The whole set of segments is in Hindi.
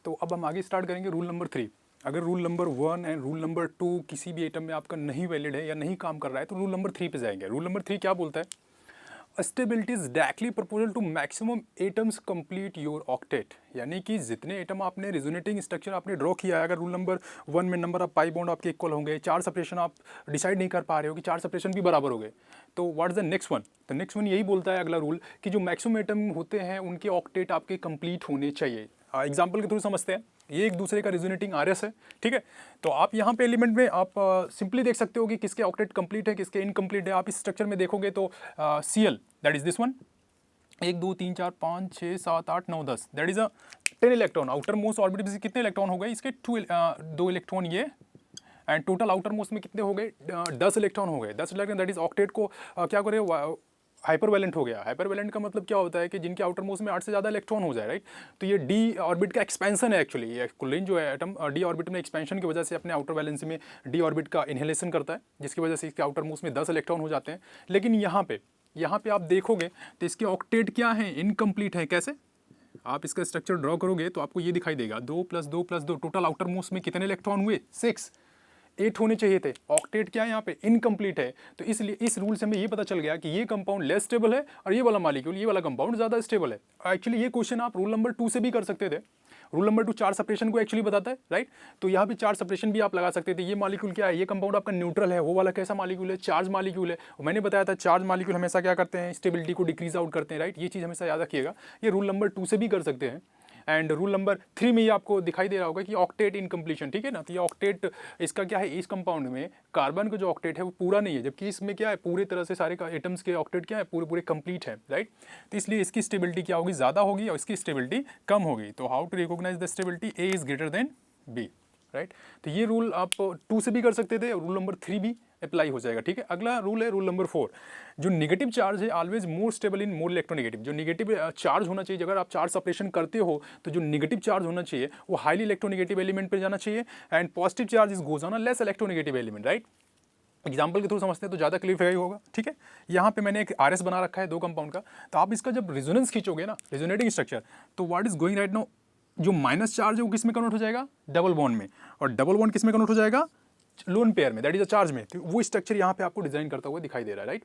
तो अब हम आगे स्टार्ट करेंगे रूल नंबर 3। अगर rule number 1 and rule number 2 किसी भी एटम में आपका नहीं वैलिड है या नहीं काम कर रहा है तो रूल नंबर 3 पे जाएंगे। रूल नंबर 3 क्या बोलता है? Stability is directly proportional to maximum atoms complete your octet, यानी कि जितने एटम आपने रिजोनेटिंग स्ट्रक्चर आपने ड्रॉ किया है, अगर रूल नंबर 1 में नंबर ऑफ पाई बॉन्ड आपके इक्वल होंगे, 4 सेपरेशन आप डिसाइड नहीं कर पा रहे हो कि 4 सेपरेशन भी बराबर हो गए, तो what is the next one? तो नेक्स्ट वन यही बोलता है अगला रूल कि जो मैक्सिमम एटम होते हैं उनके ऑक्टेट आपके कंप्लीट होने चाहिए। एग्जाम्पल के थ्रू समझते हैं, ये एक दूसरे का रिजोनेटिंग आरएस है, ठीक है। तो आप यहाँ पे एलिमेंट में आप सिंपली देख सकते हो कि किसके ऑक्टेट कंप्लीट है किसके इनकम्प्लीट है। आप इस स्ट्रक्चर में देखोगे तो CL that is this one, 1 2 3 4 5 6 7 8 9 10 that is a 10 electron. Outer most orbit में कितने इलेक्ट्रॉन हो गए इसके? 2 इलेक्ट्रॉन ये, एंड टोटल आउटर मोस्ट में कितने हो गए? 10 इलेक्ट्रॉन हो गए। 10 इलेक्ट्रॉन दैट इज ऑक्टेट को क्या करे? हाइपरवैलेंट हो गया। हाइपरवैलेंट का मतलब क्या होता है कि जिनके आउटर मोस्ट में 8 से ज़्यादा इलेक्ट्रॉन हो जाए, राइट। तो ये डी ऑर्बिट का एक्सपेंशन है एक्चुअली। ये कुलिन जो है एटम डी ऑर्बिट में एक्सपेंशन की वजह से अपने आउटर वैलेंसी में डी ऑर्बिट का इनहेलेशन करता है, जिसकी वजह से इसके आउटर मोस्ट में 10 इलेक्ट्रॉन हो जाते हैं। लेकिन यहाँ पे आप देखोगे तो इसके ऑक्टेट क्या है? इनकम्प्लीट है। कैसे? आप इसका स्ट्रक्चर ड्रॉ करोगे तो आपको ये दिखाई देगा 2 + 2 + 2, टोटल आउटर मोस्ट में कितने इलेक्ट्रॉन हुए? 6। 8 होने चाहिए थे। ऑक्टेट क्या है यहाँ पे? इनकम्प्लीट है। तो इसलिए इस रूल से हमें ये पता चल गया कि ये कंपाउंड लेस स्टेबल है और ये वाला मॉलिक्यूल, ये वाला कंपाउंड ज़्यादा स्टेबल है। एक्चुअली ये क्वेश्चन आप रूल नंबर 2 से भी कर सकते थे। रूल नंबर 2 चार्ज सेपरेशन को एक्चुअली बताता है, राइट। तो यहाँ पे चार्ज सेपरेशन भी आप लगा सकते थे। ये मॉलिक्यूल क्या है? ये कंपाउंड आपका न्यूट्रल है। वो वाला कैसा मॉलिक्यूल है? चार्ज मॉलिक्यूल है। मैंने बताया था चार्ज मॉलिक्यूल हमेशा क्या करते हैं? स्टेबिलिटी को डिक्रीज आउट करते हैं, राइट। ये चीज़ हमेशा याद रखिएगा। ये रूल नंबर 2 से भी कर सकते हैं। एंड रूल नंबर 3 में ये आपको दिखाई दे रहा होगा कि ऑक्टेट इनकम्प्लीशन, ठीक है ना। तो ये ऑक्टेट इसका क्या है? इस कंपाउंड में कार्बन का जो ऑक्टेट है वो पूरा नहीं है, जबकि इसमें क्या है? पूरे तरह से सारे एटम्स के ऑक्टेट क्या है? पूरे पूरे कंप्लीट है, राइट। तो इसलिए इसकी स्टेबिलिटी क्या होगी? ज़्यादा होगी और इसकी स्टेबिलिटी कम होगी। तो how to recognize the stability? A is greater than B, right. तो ये रूल आप 2 से भी कर सकते थे, रूल नंबर 3 भी अप्लाई हो जाएगा, ठीक है। अगला रूल है रूल नंबर 4। जो निगेटिव चार्ज है always more stable in more electronegative. जो निगेटिव चार्ज होना चाहिए, अगर आप चार्ज सेपरेशन करते हो तो जो निगेटिव चार्ज होना चाहिए वो हाईली इलेक्ट्रोनेगेटिव एलिमेंट पे जाना चाहिए, and positive charge is goes on a less electronegative element, right. Example के थ्रू समझते हैं तो ज़्यादा क्लियर होगा, ठीक है। यहाँ पे मैंने एक आरएस बना रखा है 2 कंपाउंड का। तो आप इसका जब रेजोनेंस खींचोगे ना, रेजोनेटिंग स्ट्रक्चर, तो what is going right now, जो माइनस चार्ज है वो किस में कन्वर्ट हो जाएगा? डबल बॉन्ड में। और डबल बॉन्ड किस में कन्वर्ट हो जाएगा? लोन पेयर में, दैट इज अ चार्ज में। तो वो स्ट्रक्चर यहाँ पे आपको डिजाइन करता हुआ दिखाई दे रहा है, राइट।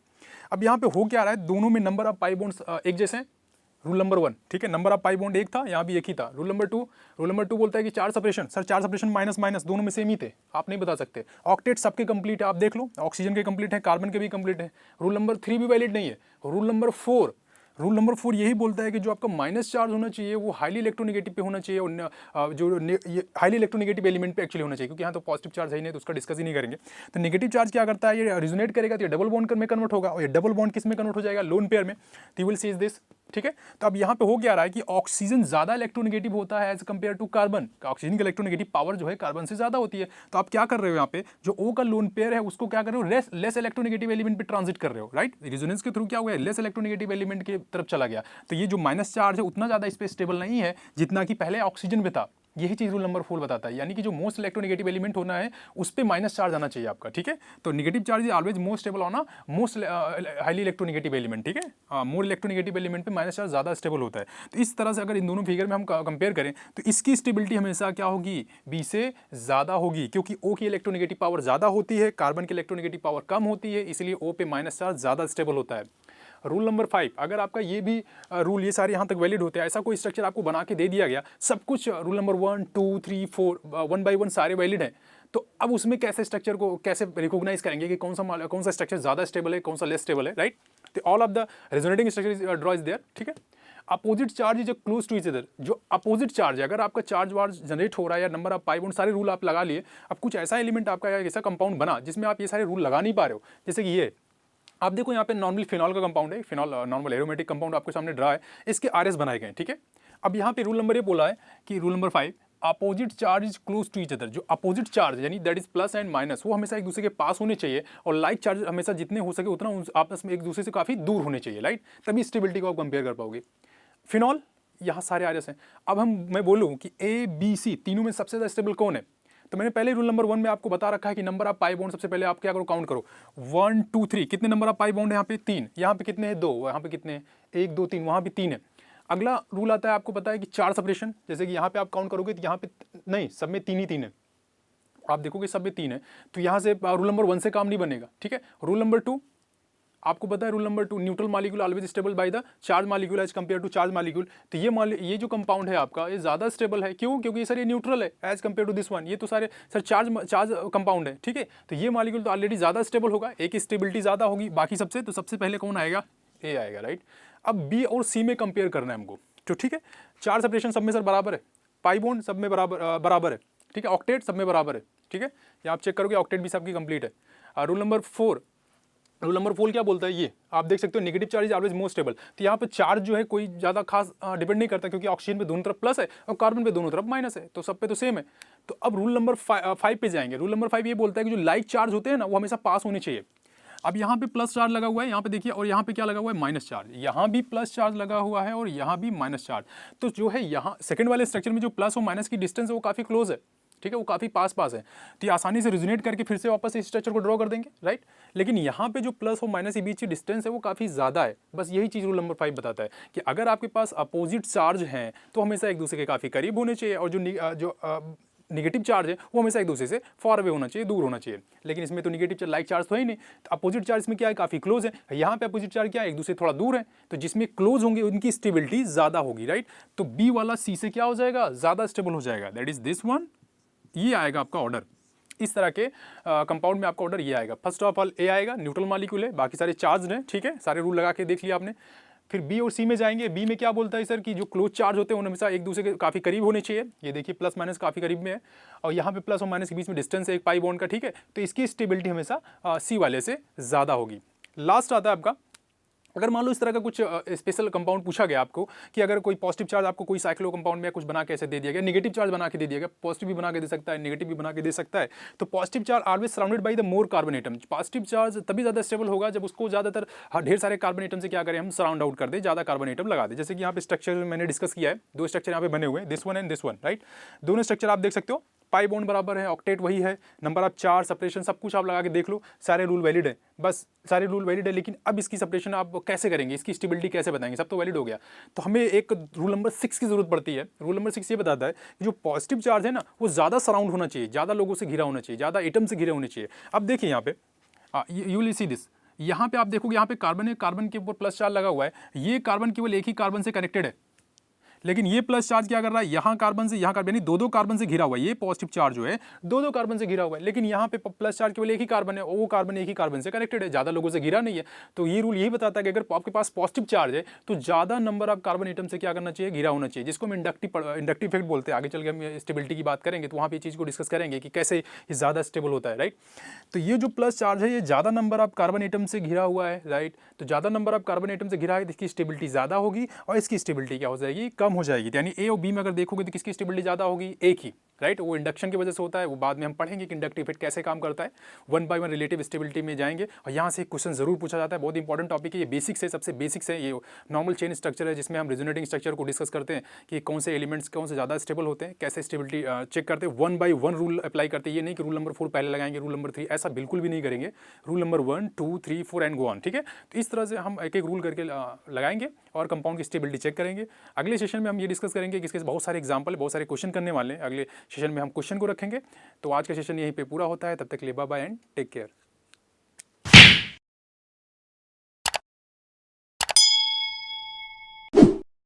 अब यहाँ पे हो क्या रहा है? दोनों में नंबर ऑफ पाई बॉन्ड्स एक जैसे हैं। रूल नंबर 1, ठीक है, नंबर ऑफ पाई बॉन्ड एक था, यहाँ भी एक ही था। रूल नंबर 2 बोलता है कि charge separation, sir charge separation minus minus दोनों में सेम ही थे, आप नहीं बता सकते। ऑक्टेट सबके कंप्लीट है, आप देख लो, ऑक्सीजन के कंप्लीट है, कार्बन के भी कंप्लीट है। रूल नंबर 3 भी वैलिड नहीं है। रूल नंबर 4 यही बोलता है कि जो आपका माइनस चार्ज होना चाहिए वो हाईली इलेक्ट्रोनेगेटिव पे होना चाहिए, और जो ये हाईली इलेक्ट्रोनेगेटिव एलिमेंट पे एक्चुअली होना चाहिए, क्योंकि यहाँ तो पॉजिटिव चार्ज है ही नहीं, तो उसका डिस्कस ही नहीं करेंगे। तो नेगेटिव चार्ज क्या करता है? ये रिजोनेट करेगा तो ये डबल बॉन्ड में कन्वर्ट होगा, और ये डबल बॉन्ड किस में कन्वर्ट हो जाएगा? लोन पेयर में। तो यू विल सी दिस, ठीक है। तो अब यहाँ पे हो क्या रहा है कि ऑक्सीजन ज्यादा इलेक्ट्रोनेगेटिव होता है as compare to carbon. Oxygen की इलेक्ट्रोनेगेटिव पावर जो है कार्बन से ज्यादा होती है। तो आप क्या कर रहे हो? यहाँ पे जो O का लोन पेयर है उसको क्या कर रहे हो? लेस इलेक्ट्रोनेगेटिव एलिमेंट पे ट्रांजिट कर रहे हो, राइट। रेजोनेंस के थ्रू क्या हुआ है? लेस इलेक्ट्रोनेगेटिव एलिमेंट की तरफ चला गया। तो ये जो माइनस चार्ज है उतना ज्यादा इस पे स्टेबल नहीं है जितना कि पहले ऑक्सीजन पे था। यही चीज रूल नंबर 4 बताता है, यानी कि जो मोस्ट इलेक्ट्रोनेगेटिव एलिमेंट होना है उस पे माइनस चार्ज आना चाहिए आपका, ठीक है। तो negative charge is always most stable होना मोस्ट हाईली इलेक्ट्रोनेगेटिव एलिमेंट, ठीक है। मोर इलेक्ट्रोनेगेटिव एलिमेंट पे माइनस चार्ज ज्यादा स्टेबल होता है। तो इस तरह से अगर इन दोनों फिगर में हम कंपेयर करें तो इसकी स्टेबिलिटी हमेशा क्या होगी? बी से ज्यादा होगी, क्योंकि O की इलेक्ट्रोनेगेटिव पावर ज्यादा होती है, कार्बन की इलेक्ट्रोनेगेटिव पावर कम होती है, इसलिए O पे माइनस चार्ज ज्यादा स्टेबल होता है। रूल नंबर 5, अगर आपका ये भी रूल, ये सारे यहाँ तक वैलिड होते हैं, ऐसा कोई स्ट्रक्चर आपको बना के दे दिया गया, सब कुछ रूल नंबर 1 2 3 4 1 बाई 1 सारे वैलिड हैं, तो अब उसमें कैसे स्ट्रक्चर को कैसे रिकॉग्नाइज करेंगे कि कौन सा स्ट्रक्चर ज़्यादा स्टेबल है, कौन सा लेस स्टेबल है, राइट। तो all of the resonating structure draw is there, ठीक है। Opposite charge is close to each other. जो अपोजिट चार्ज है, अगर आपका चार्ज वार्ज जनरेट हो रहा है या नंबर ऑफ पाई बॉन्ड, सारे रूल आप लगा लिए। अब कुछ ऐसा एलिमेंट आपका ऐसा कंपाउंड बना जिसमें आप ये सारे रूल लगा नहीं पा रहे हो, जैसे कि ये आप देखो यहाँ पे नॉर्मल फिनॉल का कंपाउंड है, फिनॉल नॉर्मल एरोमेटिक कंपाउंड आपके सामने ड्रा है, इसके आरएस बनाए गए हैं, ठीक है। अब यहाँ पे रूल नंबर ये बोला है कि rule number 5, opposite charge is close to each other. जो अपोजिट चार्ज यानी that is plus and minus, वो हमेशा एक दूसरे के पास होने चाहिए, और लाइक चार्ज हमेशा जितने हो सके उतना आपस में एक दूसरे से काफी दूर होने चाहिए, राइट। तभी स्टेबिलिटी को आप कंपेयर कर पाओगे। फिनॉल, यहाँ सारे आरएस हैं। अब मैं बोलूँ कि ABC तीनों में सबसे ज्यादा स्टेबल कौन है, तो मैंने पहले रूल नंबर 1 में आपको बता रखा है कि नंबर ऑफ पाई बॉन्ड, सबसे पहले आप क्या करो? काउंट करो 1 2 3, कितने नंबर ऑफ पाई बॉन्ड है यहाँ पे? 3। यहाँ पे कितने हैं? 2। यहाँ पे कितने हैं? 1 2 3, वहाँ भी 3 है। अगला रूल आता है, आपको पता है कि 4 सेपरेशन, जैसे कि यहाँ पे आप काउंट करोगे तो यहाँ पे नहीं, सब में 3 ही 3 है, आप देखोगे सब में 3 है, तो यहाँ से रूल नंबर 1 से काम नहीं बनेगा, ठीक है। रूल नंबर 2, आपको पता है rule number 2, neutral molecule always stable by the charge molecule as compare to charge molecule. तो ये जो कंपाउंड है आपका, ये ज़्यादा स्टेबल है, क्यों? क्योंकि सर ये न्यूट्रल है as compare to this one, ये तो सारे सर चार्ज कंपाउंड है, ठीक है। तो ये मॉलिक्यूल तो ऑलरेडी ज़्यादा स्टेबल होगा, एक की स्टेबिलिटी ज़्यादा होगी बाकी सबसे, तो सबसे पहले कौन आएगा? ए आएगा, राइट। अब बी और सी में कंपेयर करना है हमको, तो ठीक है। 4 सेपरेशन सब में सर बराबर है, पाई बॉन्ड सब में बराबर है, ठीक है, ऑक्टेट सब में बराबर है, ठीक है। या आप चेक करोगे ऑक्टेट भी सबकी कंप्लीट है। रूल नंबर 4 क्या बोलता है, ये आप देख सकते हो, negative charge is always more stable. तो यहाँ पे चार्ज जो है कोई ज़्यादा खास डिपेंड नहीं करता, क्योंकि ऑक्सीजन पे दोनों तरफ प्लस है और कार्बन पे दोनों तरफ माइनस है, तो सब पे तो सेम है। तो अब रूल नंबर 5 पे जाएंगे। रूल नंबर 5 ये बोलता है कि जो लाइक चार्ज होते हैं ना, वो हमेशा पास होने चाहिए। अब यहाँ पे प्लस चार्ज लगा हुआ है, यहाँ पे देखिए, और यहाँ पे क्या लगा हुआ है? Minus charge. यहाँ भी प्लस चार्ज लगा हुआ है और यहाँ भी माइनस चार्ज। तो जो है यहाँ सेकंड वाले स्ट्रक्चर में जो प्लस और माइनस की डिस्टेंस है वो काफ़ी क्लोज है, ठीक है, वो काफ़ी पास है। तो ये आसानी से रिजोनेट करके फिर से वापस इस स्ट्रक्चर को ड्रॉ कर देंगे, राइट। लेकिन यहाँ पे जो प्लस और माइनस के बीच की डिस्टेंस है वो काफ़ी ज़्यादा है। बस यही चीज़ रूल नंबर 5 बताता है कि अगर आपके पास अपोजिट चार्ज हैं तो हमेशा एक दूसरे के काफ़ी करीब होने चाहिए, और जो नेगेटिव चार्ज है वो हमेशा एक दूसरे से फॉर अवे होना चाहिए, दूर होना चाहिए। लेकिन इसमें तो नेगेटिव चार्ज, लाइक चार्ज तो ही नहीं, तो अपोजिट चार्ज में क्या है? काफ़ी क्लोज है। यहाँ पे अपोजिट चार्ज क्या है? एक दूसरे थोड़ा दूर है, तो जिसमें क्लोज होंगे उनकी स्टेबिलिटी ज़्यादा होगी, राइट। तो बी वाला सी से क्या हो जाएगा? ज़्यादा स्टेबल हो जाएगा, दैट इज दिस वन। ये आएगा आपका ऑर्डर। इस तरह के कंपाउंड में आपका ऑर्डर ये आएगा। फर्स्ट ऑफ ऑल ए आएगा, न्यूट्रल मॉलिक्यूल है, बाकी सारे चार्ज हैं, ठीक है, सारे रूल लगा के देख लिया आपने। फिर बी और सी में जाएंगे। बी में क्या बोलता है सर कि जो क्लोज चार्ज होते हैं उन हमेशा एक दूसरे के काफ़ी करीब होने चाहिए। ये देखिए प्लस माइनस काफ़ी करीब में है, और यहाँ पे प्लस और माइनस के बीच में डिस्टेंस है एक पाई बॉन्ड का, ठीक है। तो इसकी स्टेबिलिटी हमेशा सी वाले से ज़्यादा होगी। लास्ट आता है आपका, अगर मान लो इस तरह का कुछ स्पेशल कंपाउंड पूछा गया आपको कि अगर कोई पॉजिटिव चार्ज आपको कोई साइक्लो कंपाउंड में कुछ बना के ऐसे दे दिया गया, नेगेटिव चार्ज बना के दे दिया गया, पॉजिटिव भी बना के दे सकता है, नेगेटिव भी बना के दे सकता है, तो positive charge always surrounded by the more carbon atom. Positive charge तभी ज़्यादा स्टेबल होगा जब उसको ज़्यादातर ढेर सारे कार्बन एटम से क्या करें, हम सराउंड आउट कर दे, ज़्यादा कार्बन एटम लगा दे। जैसे कि यहाँ पे स्ट्रक्चर मैंने डिस्कस किया है, 2 स्ट्रक्चर यहाँ पे बने हुए हैं, this one and this one, right. दोनों स्ट्रक्चर आप देख सकते हो, पाई बॉन्ड बराबर है, ऑक्टेट वही है, नंबर ऑफ 4 सेपरेशन सब कुछ आप लगा के देख लो, सारे रूल वैलिड है, बस सारे रूल वैलिड है। लेकिन अब इसकी सेपरेशन आप कैसे करेंगे, इसकी स्टेबिलिटी कैसे बताएंगे? सब तो वैलिड हो गया, तो हमें एक रूल नंबर 6 की जरूरत पड़ती है। रूल नंबर 6 ये बताता है कि जो पॉजिटिव चार्ज है ना, वो ज़्यादा सराउंड होना चाहिए, ज़्यादा लोगों से घिरा होना चाहिए, ज़्यादा एटम से घिरे होने चाहिए। अब देखिए यहाँ पे यू विल सी दिस, यहाँ पे आप देखोगे यहाँ पे कार्बन है, कार्बन के ऊपर प्लस चार्ज लगा हुआ है, ये कार्बन केवल एक ही कार्बन से कनेक्टेड है, लेकिन ये प्लस चार्ज क्या कर रहा है, यहाँ कार्बन से यहाँ कार्बन, यानी दो कार्बन से घिरा हुआ है। ये पॉजिटिव चार्ज जो है दो कार्बन से घिरा हुआ है, लेकिन यहाँ पे प्लस चार्ज केवल एक ही कार्बन है, वो कार्बन एक ही कार्बन से कनेक्टेड है, ज़्यादा लोगों से घिरा नहीं है। तो ये रूल यही बताता है कि अगर आपके पास पॉजिटिव चार्ज है तो ज़्यादा नंबर ऑफ कार्बन एटम से क्या करना चाहिए, घिरा होना चाहिए, जिसको हम इंडक्टिव इफेक्ट बोलते हैं। आगे चल के हम स्टेबिलिटी की बात करेंगे तो वहाँ पर चीज़ को डिस्कस करेंगे कि कैसे ये ज़्यादा स्टेबल होता है, राइट। तो ये जो प्लस चार्ज है ये ज़्यादा नंबर ऑफ कार्बन एटम से घिरा हुआ है, राइट। तो ज़्यादा नंबर ऑफ कार्बन एटम से घिरा है, इसकी स्टेबिलिटी ज़्यादा होगी और इसकी स्टेबिलिटी क्या हो जाएगी, कम हो जाएगी। यानी ए और बी में अगर देखोगे तो किसकी स्टेबिलिटी ज़्यादा होगी, एक ही, राइट। वो इंडक्शन की वजह से होता है, वो बाद में हम पढ़ेंगे कि इंडक्टिव इफेक्ट कैसे काम करता है। 1 by 1 रिलेटिव स्टेबिलिटी में जाएंगे और यहाँ से एक क्वेश्चन जरूर पूछा जाता है, बहुत इंपॉर्टेंट टॉपिक है ये, बेसिक्स है, सबसे बेसिक्स है। ये नॉर्मल चेन स्ट्रक्चर है जिसमें हम रिजोनेटिंग स्ट्रक्चर को डिस्कस करते हैं कि कौन से एलिमेंट्स कौन से ज़्यादा स्टेबल होते हैं, कैसे स्टेबिलिटी चेक करते हैं। 1 by 1 रूल अप्लाई करते हैं, ये नहीं कि रूल नंबर 4 पहले लगाएंगे, रूल नंबर 3, ऐसा बिल्कुल भी नहीं करेंगे। Rule number 1, 2, 3, 4 and go on, ठीक है। तो इस तरह से हम एक एक रूल करके लगाएंगे और कंपाउंड की स्टेबिलिटी चेक करेंगे। अगले सेशन में हम ये डिस्कस करेंगे कि इसके बहुत सारे एग्जाम्पल, बहुत सारे क्वेश्चन करने वाले हैं। अगले सेशन में हम क्वेश्चन को रखेंगे। तो आज का सेशन यहीं पे पूरा होता है, तब तक के लिए bye bye and take care.